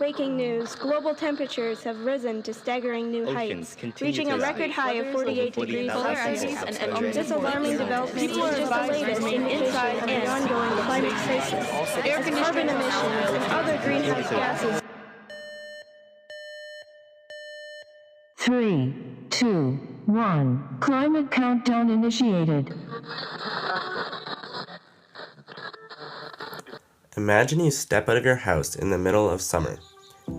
Breaking news, global temperatures have risen to staggering new heights, reaching a record high of 48 degrees Celsius. This alarming development is just the latest indication of the ongoing climate crisis, as carbon emissions and other greenhouse gases. 3, 2, 1. Climate countdown initiated. Imagine you step out of your house in the middle of summer.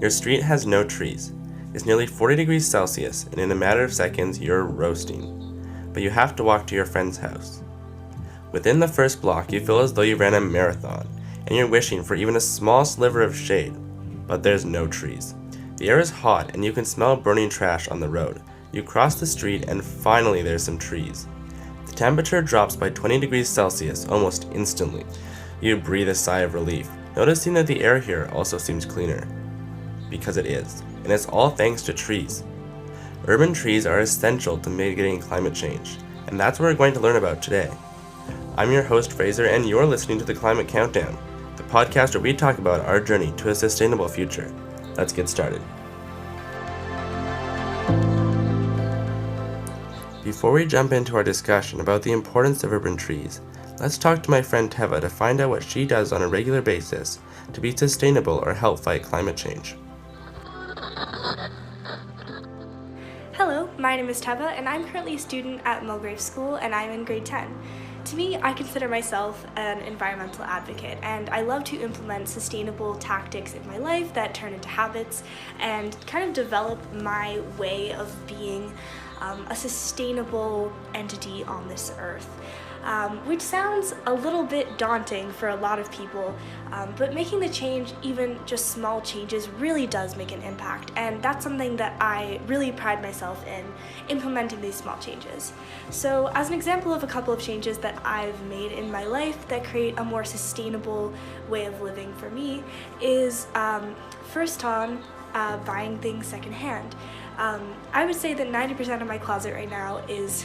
Your street has no trees. It's nearly 40 degrees Celsius, and in a matter of seconds, you're roasting. But you have to walk to your friend's house. Within the first block, you feel as though you ran a marathon, and you're wishing for even a small sliver of shade. But there's no trees. The air is hot, and you can smell burning trash on the road. You cross the street, and finally there's some trees. The temperature drops by 20 degrees Celsius almost instantly. You breathe a sigh of relief, noticing that the air here also seems cleaner. Because it is, and it's all thanks to trees. Urban trees are essential to mitigating climate change, and that's what we're going to learn about today. I'm your host Fraser, and you're listening to the Climate Countdown, the podcast where we talk about our journey to a sustainable future. Let's get started. Before we jump into our discussion about the importance of urban trees, let's talk to my friend Teva to find out what she does on a regular basis to be sustainable or help fight climate change. Hello, my name is Teva, and I'm currently a student at Mulgrave School, and I'm in grade 10. To me, I consider myself an environmental advocate, and I love to implement sustainable tactics in my life that turn into habits and kind of develop my way of being a sustainable entity on this earth. Which sounds a little bit daunting for a lot of people, but making the change, even just small changes, really does make an impact, and that's something that I really pride myself in, implementing these small changes. So as an example of a couple of changes that I've made in my life that create a more sustainable way of living for me is, first on, buying things secondhand. I would say that 90% of my closet right now is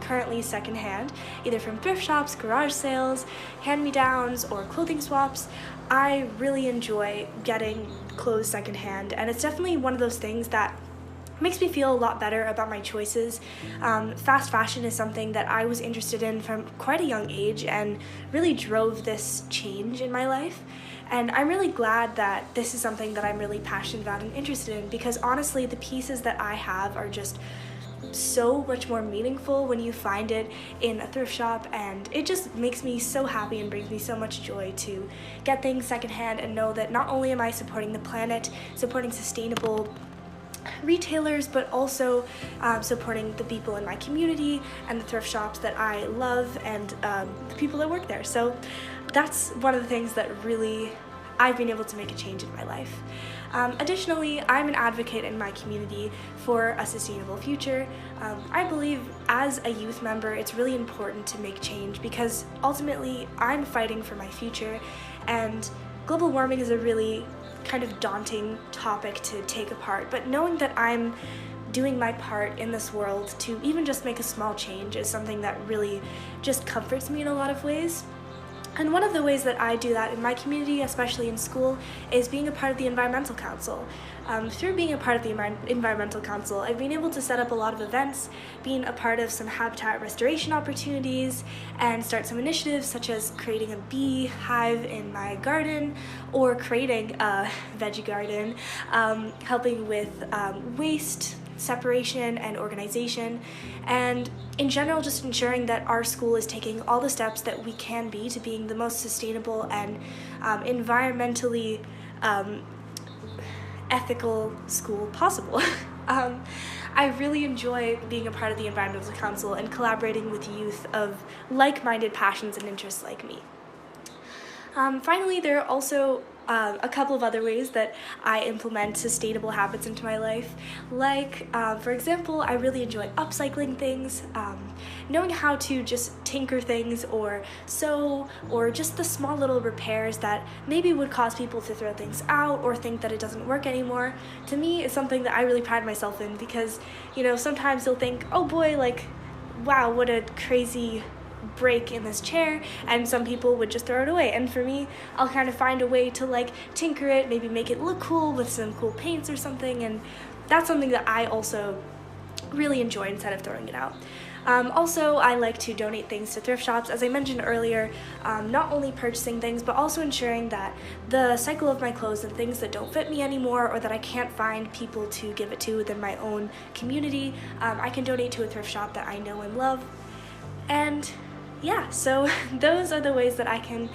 currently secondhand, either from thrift shops, garage sales, hand-me-downs, or clothing swaps. I really enjoy getting clothes secondhand, and it's definitely one of those things that makes me feel a lot better about my choices. Fast fashion is something that I was interested in from quite a young age and really drove this change in my life. And I'm really glad that this is something that I'm really passionate about and interested in, because honestly, the pieces that I have are just so much more meaningful when you find it in a thrift shop, and it just makes me so happy and brings me so much joy to get things secondhand and know that not only am I supporting the planet, supporting sustainable retailers, but also supporting the people in my community and the thrift shops that I love and the people that work there. So that's one of the things that really I've been able to make a change in my life. Additionally, I'm an advocate in my community for a sustainable future. I believe as a youth member, it's really important to make change because ultimately I'm fighting for my future, and global warming is a really kind of daunting topic to take apart, but knowing that I'm doing my part in this world to even just make a small change is something that really just comforts me in a lot of ways. And one of the ways that I do that in my community, especially in school, is being a part of the Environmental Council. Through being a part of the Environmental Council, I've been able to set up a lot of events, being a part of some habitat restoration opportunities, and start some initiatives such as creating a bee hive in my garden, or creating a veggie garden, helping with waste separation and organization, and in general just ensuring that our school is taking all the steps that we can be to being the most sustainable and environmentally ethical school possible. I really enjoy being a part of the Environmental Council and collaborating with youth of like-minded passions and interests like me. Finally, there are also a couple of other ways that I implement sustainable habits into my life. Like, for example, I really enjoy upcycling things, knowing how to just tinker things or sew, or just the small little repairs that maybe would cause people to throw things out or think that it doesn't work anymore. To me, is something that I really pride myself in because, sometimes you'll think, oh boy, like, wow, what a crazy break in this chair, and some people would just throw it away. And for me, I'll kind of find a way to like tinker it, maybe make it look cool with some cool paints or something, and that's something that I also really enjoy instead of throwing it out. Also, I like to donate things to thrift shops, as I mentioned earlier, not only purchasing things, but also ensuring that the cycle of my clothes and things that don't fit me anymore or that I can't find people to give it to within my own community, I can donate to a thrift shop that I know and love. And yeah, so those are the ways that I can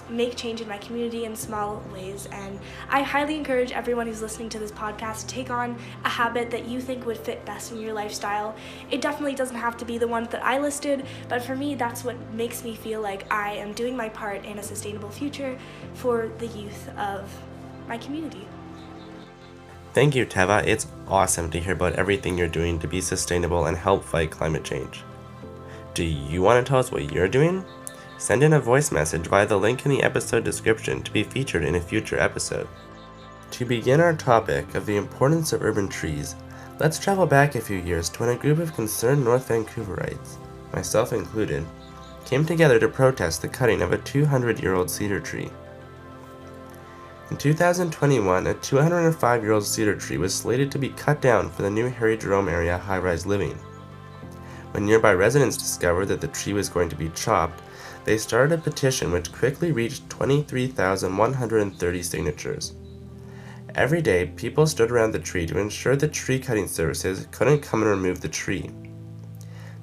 make change in my community in small ways, and I highly encourage everyone who's listening to this podcast to take on a habit that you think would fit best in your lifestyle. It definitely doesn't have to be the one that I listed, but for me that's what makes me feel like I am doing my part in a sustainable future for the youth of my community. Thank you, Teva. It's awesome to hear about everything you're doing to be sustainable and help fight climate change. Do you want to tell us what you're doing? Send in a voice message via the link in the episode description to be featured in a future episode. To begin our topic of the importance of urban trees, let's travel back a few years to when a group of concerned North Vancouverites, myself included, came together to protest the cutting of a 200-year-old cedar tree. In 2021, a 205-year-old cedar tree was slated to be cut down for the new Harry Jerome area high-rise living. When nearby residents discovered that the tree was going to be chopped, they started a petition which quickly reached 23,130 signatures. Every day, people stood around the tree to ensure that tree cutting services couldn't come and remove the tree.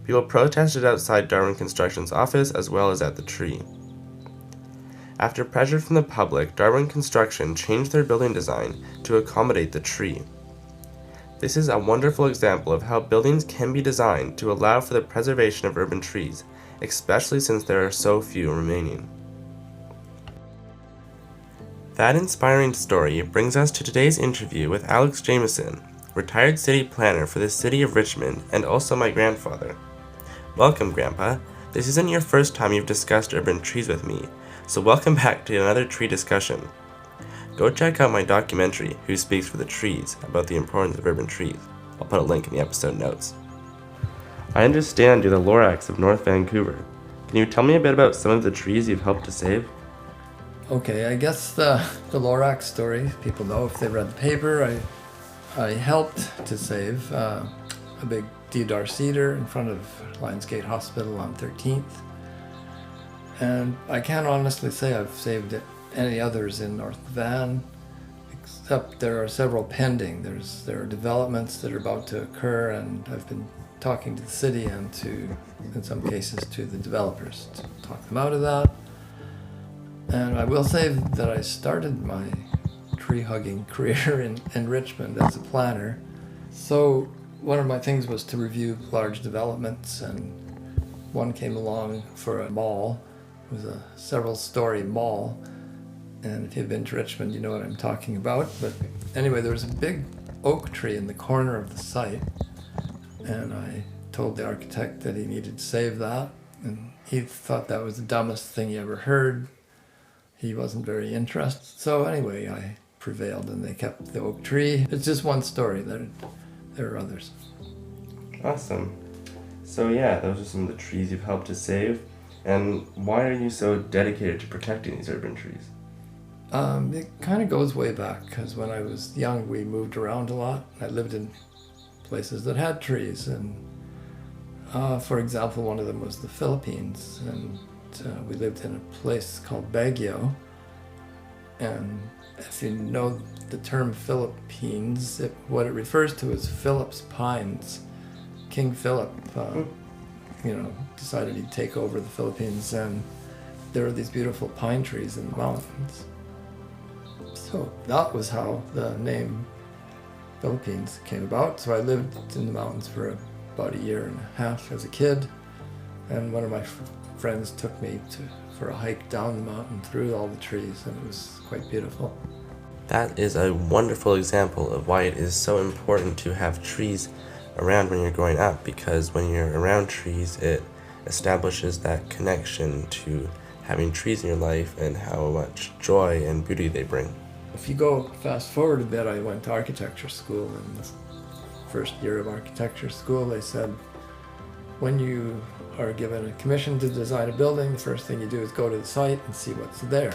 People protested outside Darwin Construction's office as well as at the tree. After pressure from the public, Darwin Construction changed their building design to accommodate the tree. This is a wonderful example of how buildings can be designed to allow for the preservation of urban trees, especially since there are so few remaining. That inspiring story brings us to today's interview with Alex Jamieson, retired city planner for the city of Richmond and also my grandfather. Welcome, Grandpa. This isn't your first time you've discussed urban trees with me, so welcome back to another tree discussion. Go check out my documentary, Who Speaks for the Trees, about the importance of urban trees. I'll put a link in the episode notes. I understand you're the Lorax of North Vancouver. Can you tell me a bit about some of the trees you've helped to save? Okay, I guess the Lorax story, people know if they read the paper. I helped to save a big deodar cedar in front of Lionsgate Hospital on 13th. And I can't honestly say I've saved any others in North Van, except there are several pending. There are developments that are about to occur, and I've been talking to the city and in some cases, to the developers to talk them out of that. And I will say that I started my tree-hugging career in Richmond as a planner. So one of my things was to review large developments, and one came along for a mall. It was a several-story mall. And if you've been to Richmond, you know what I'm talking about. But anyway, there was a big oak tree in the corner of the site. And I told the architect that he needed to save that. And he thought that was the dumbest thing he ever heard. He wasn't very interested. So anyway, I prevailed and they kept the oak tree. It's just one story. There are others. Awesome. So yeah, those are some of the trees you've helped to save. And why are you so dedicated to protecting these urban trees? It kind of goes way back, because when I was young, we moved around a lot. I lived in places that had trees, and for example, one of them was the Philippines, and we lived in a place called Baguio. And if you know the term Philippines, what it refers to is Philip's pines. King Philip, decided he'd take over the Philippines, and there were these beautiful pine trees in the mountains. So that was how the name Philippines came about. So I lived in the mountains for about a year and a half as a kid, and one of my friends took me for a hike down the mountain through all the trees, and it was quite beautiful. That is a wonderful example of why it is so important to have trees around when you're growing up, because when you're around trees, it establishes that connection to having trees in your life and how much joy and beauty they bring. If you go fast forward a bit, I went to architecture school. In the first year of architecture school, they said, when you are given a commission to design a building, the first thing you do is go to the site and see what's there.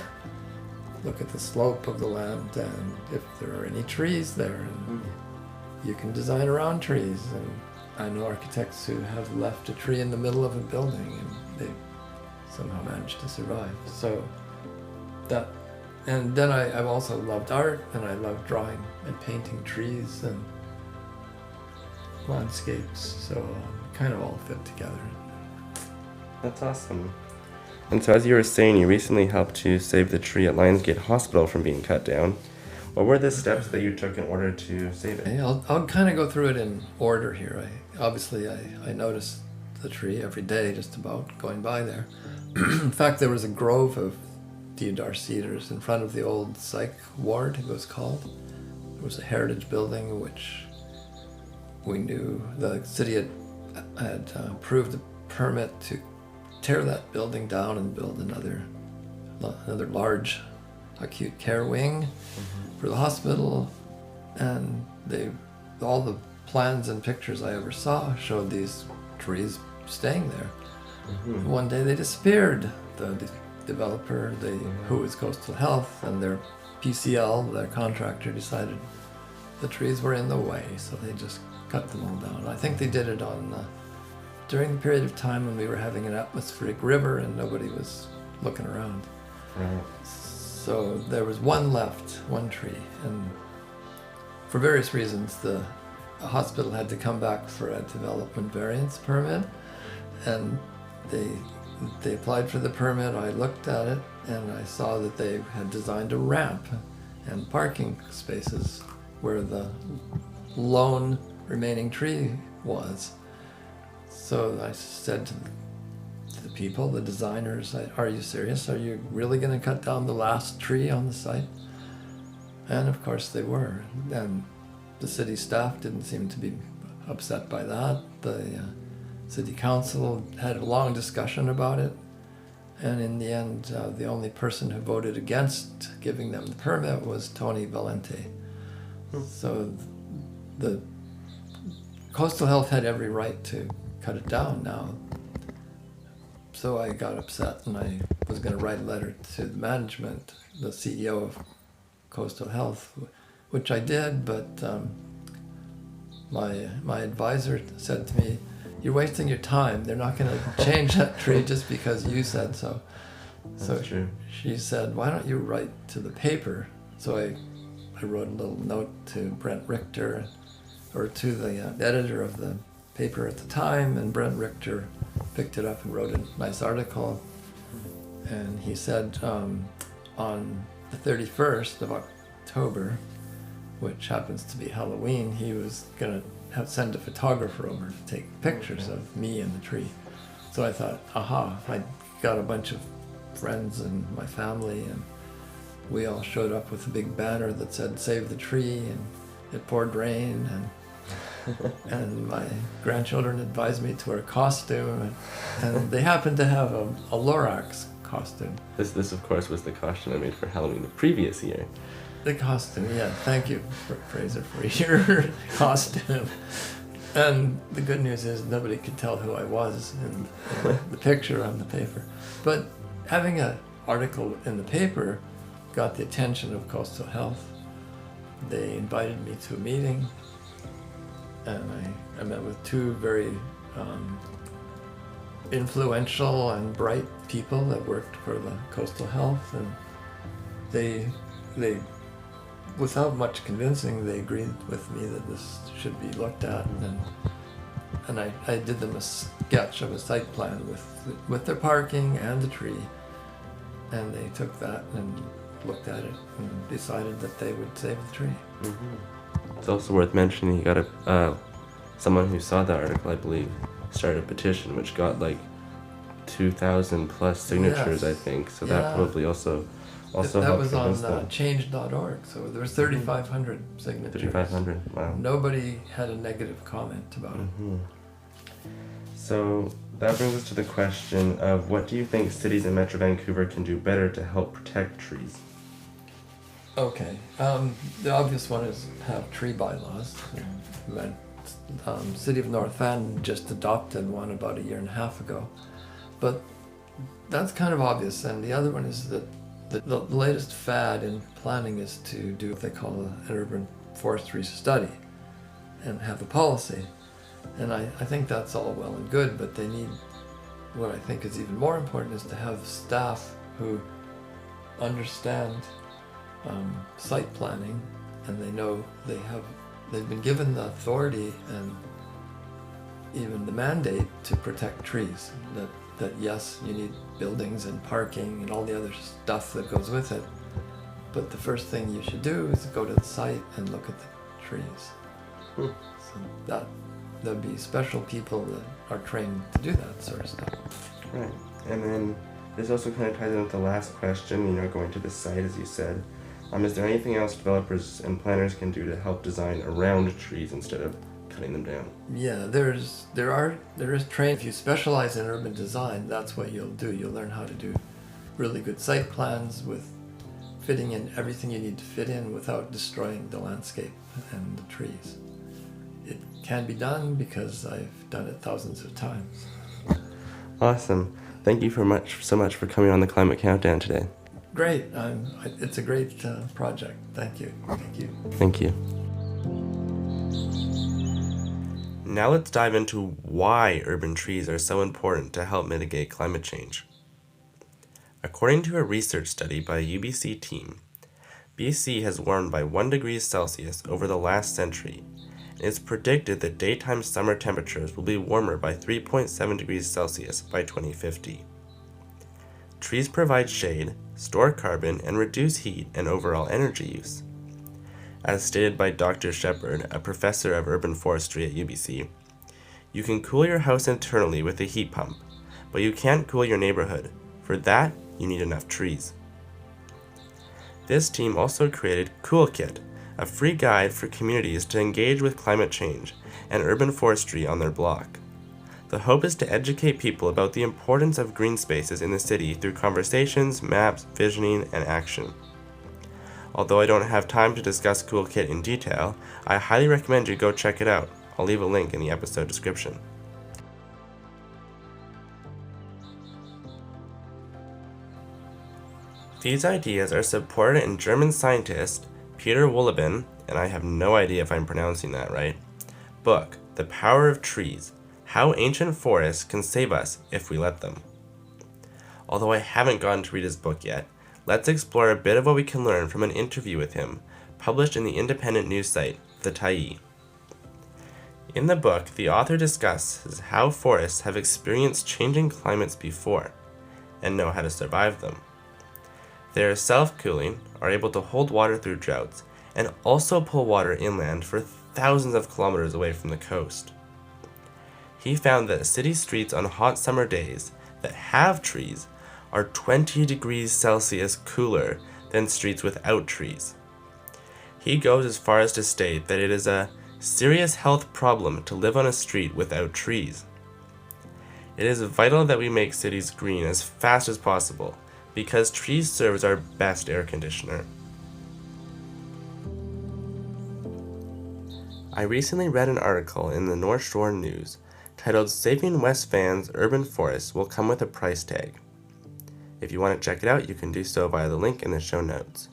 Look at the slope of the land and if there are any trees there. And you can design around trees. And I know architects who have left a tree in the middle of a building and they somehow managed to survive. So that, and then I've also loved art, and I love drawing and painting trees and landscapes. So kind of all fit together. That's awesome. And so as you were saying, you recently helped to save the tree at Lionsgate Hospital from being cut down. What were the steps that you took in order to save it? Okay, I'll kind of go through it in order here. I noticed the tree every day just about going by there. In fact, there was a grove of deodar cedars in front of the old psych ward, it was called. There was a heritage building which we knew the city had approved a permit to tear that building down and build another large acute care wing for the hospital. And all the plans and pictures I ever saw showed these trees staying there. One day they disappeared. The developer, who was Coastal Health, and their PCL, their contractor, decided the trees were in the way, so they just cut them all down. I think they did it during the period of time when we were having an atmospheric river and nobody was looking around. Right. So there was one left, one tree, and for various reasons the hospital had to come back for a development variance permit, and they applied for the permit. I looked at it and I saw that they had designed a ramp and parking spaces where the lone remaining tree was. So I said to the people, the designers, are you serious? Are you really going to cut down the last tree on the site? And of course they were. And the city staff didn't seem to be upset by that. The city council had a long discussion about it. And in the end, the only person who voted against giving them the permit was Tony Valente. So the Coastal Health had every right to cut it down now. So I got upset and I was going to write a letter to the management, the CEO of Coastal Health, which I did, but my advisor said to me, "You're wasting your time. They're not going to change that tree just because you said so." That's true. She said, "Why don't you write to the paper?" So I wrote a little note to Brent Richter, or to the editor of the paper at the time, and Brent Richter picked it up and wrote a nice article. And he said on the 31st of October, which happens to be Halloween, he was going to send a photographer over to take pictures of me and the tree. So I thought, aha, I got a bunch of friends and my family, and we all showed up with a big banner that said "Save the Tree," and it poured rain, and my grandchildren advised me to wear a costume, and they happened to have a Lorax costume. This of course was the costume I made for Halloween the previous year. The costume, yeah. Thank you, Fraser, for your costume. And the good news is nobody could tell who I was in the picture on the paper. But having an article in the paper got the attention of Coastal Health. They invited me to a meeting, and I met with two very influential and bright people that worked for the Coastal Health, and they without much convincing, they agreed with me that this should be looked at, and I did them a sketch of a site plan with their parking and the tree, and they took that and looked at it and decided that they would save the tree. It's also worth mentioning you got someone who saw that article, I believe, started a petition which got like 2,000 plus signatures, Yes. I think. So that probably also That helped was convince on them. change.org, so there was 3,500 signatures. 3,500. Wow. Nobody had a negative comment about it. So that brings us to the question of what do you think cities in Metro Vancouver can do better to help protect trees? Okay, the obvious one is have tree bylaws. City of North Van just adopted one about 1.5 years ago. But that's kind of obvious. And the other one is that the latest fad in planning is to do what they call an urban forestry study and have a policy. And I think that's all well and good, but they need, what I think is even more important, is to have staff who understand site planning, and they know they've been given the authority and even the mandate to protect trees. That yes, you need buildings and parking and all the other stuff that goes with it, but the first thing you should do is go to the site and look at the trees. So there'd be special people that are trained to do that sort of stuff. Right. And then this also kind of ties in with the last question, going to the site, as you said. Is there anything else developers and planners can do to help design around trees instead of cutting them down? Yeah, there is training. If you specialize in urban design, that's what you'll do. You'll learn how to do really good site plans with fitting in everything you need to fit in without destroying the landscape and the trees. It can be done because I've done it thousands of times. Awesome. Thank you so much for coming on the Climate Countdown today. Great. It's a great project. Thank you. Thank you. Thank you. Now let's dive into why urban trees are so important to help mitigate climate change. According to a research study by a UBC team, BC has warmed by 1 degree Celsius over the last century. It's predicted that daytime summer temperatures will be warmer by 3.7 degrees Celsius by 2050. Trees provide shade, store carbon, and reduce heat and overall energy use. As stated by Dr. Shepard, a professor of urban forestry at UBC, you can cool your house internally with a heat pump, but you can't cool your neighborhood. For that, you need enough trees. This team also created CoolKit, a free guide for communities to engage with climate change and urban forestry on their block. The hope is to educate people about the importance of green spaces in the city through conversations, maps, visioning, and action. Although I don't have time to discuss CoolKit in detail, I highly recommend you go check it out. I'll leave a link in the episode description. These ideas are supported in German scientist Peter Wohlleben, and I have no idea if I'm pronouncing that right, book, The Power of Trees: How Ancient Forests Can Save Us If We Let Them. Although I haven't gotten to read his book yet, let's explore a bit of what we can learn from an interview with him, published in the independent news site, The Tyee. In the book, the author discusses how forests have experienced changing climates before, and know how to survive them. They are self-cooling, are able to hold water through droughts, and also pull water inland for thousands of kilometers away from the coast. He found that city streets on hot summer days that have trees are 20 degrees Celsius cooler than streets without trees. He goes as far as to state that it is a serious health problem to live on a street without trees. It is vital that we make cities green as fast as possible, because trees serve as our best air conditioner. I recently read an article in the North Shore News titled "Saving West Van's Urban Forests Will Come with a Price Tag." If you want to check it out, you can do so via the link in the show notes.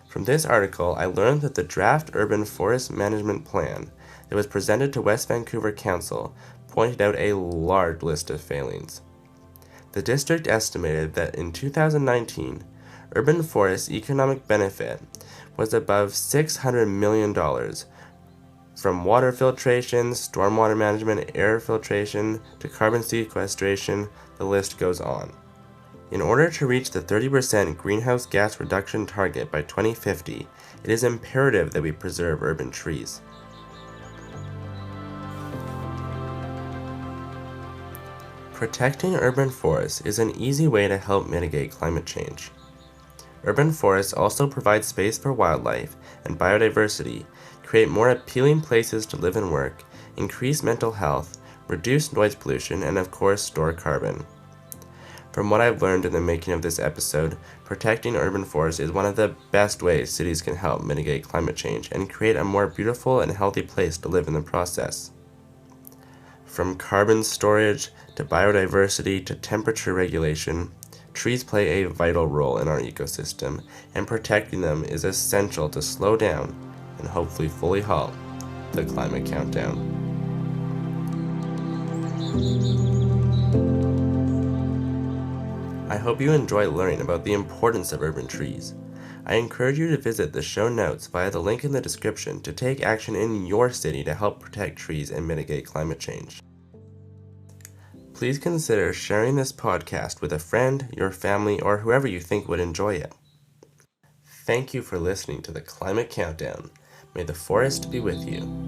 From this article, I learned that the draft urban forest management plan that was presented to West Vancouver Council pointed out a large list of failings. The district estimated that in 2019, urban forest economic benefit was above $600 million from water filtration, stormwater management, air filtration, to carbon sequestration. The list goes on. In order to reach the 30% greenhouse gas reduction target by 2050, it is imperative that we preserve urban trees. Protecting urban forests is an easy way to help mitigate climate change. Urban forests also provide space for wildlife and biodiversity, create more appealing places to live and work, increase mental health, reduce noise pollution, and of course store carbon. From what I've learned in the making of this episode, protecting urban forests is one of the best ways cities can help mitigate climate change and create a more beautiful and healthy place to live in the process. From carbon storage to biodiversity to temperature regulation, trees play a vital role in our ecosystem, and protecting them is essential to slow down and hopefully fully halt the climate countdown. I hope you enjoy learning about the importance of urban trees. I encourage you to visit the show notes via the link in the description to take action in your city to help protect trees and mitigate climate change. Please consider sharing this podcast with a friend, your family, or whoever you think would enjoy it. Thank you for listening to the Climate Countdown. May the forest be with you.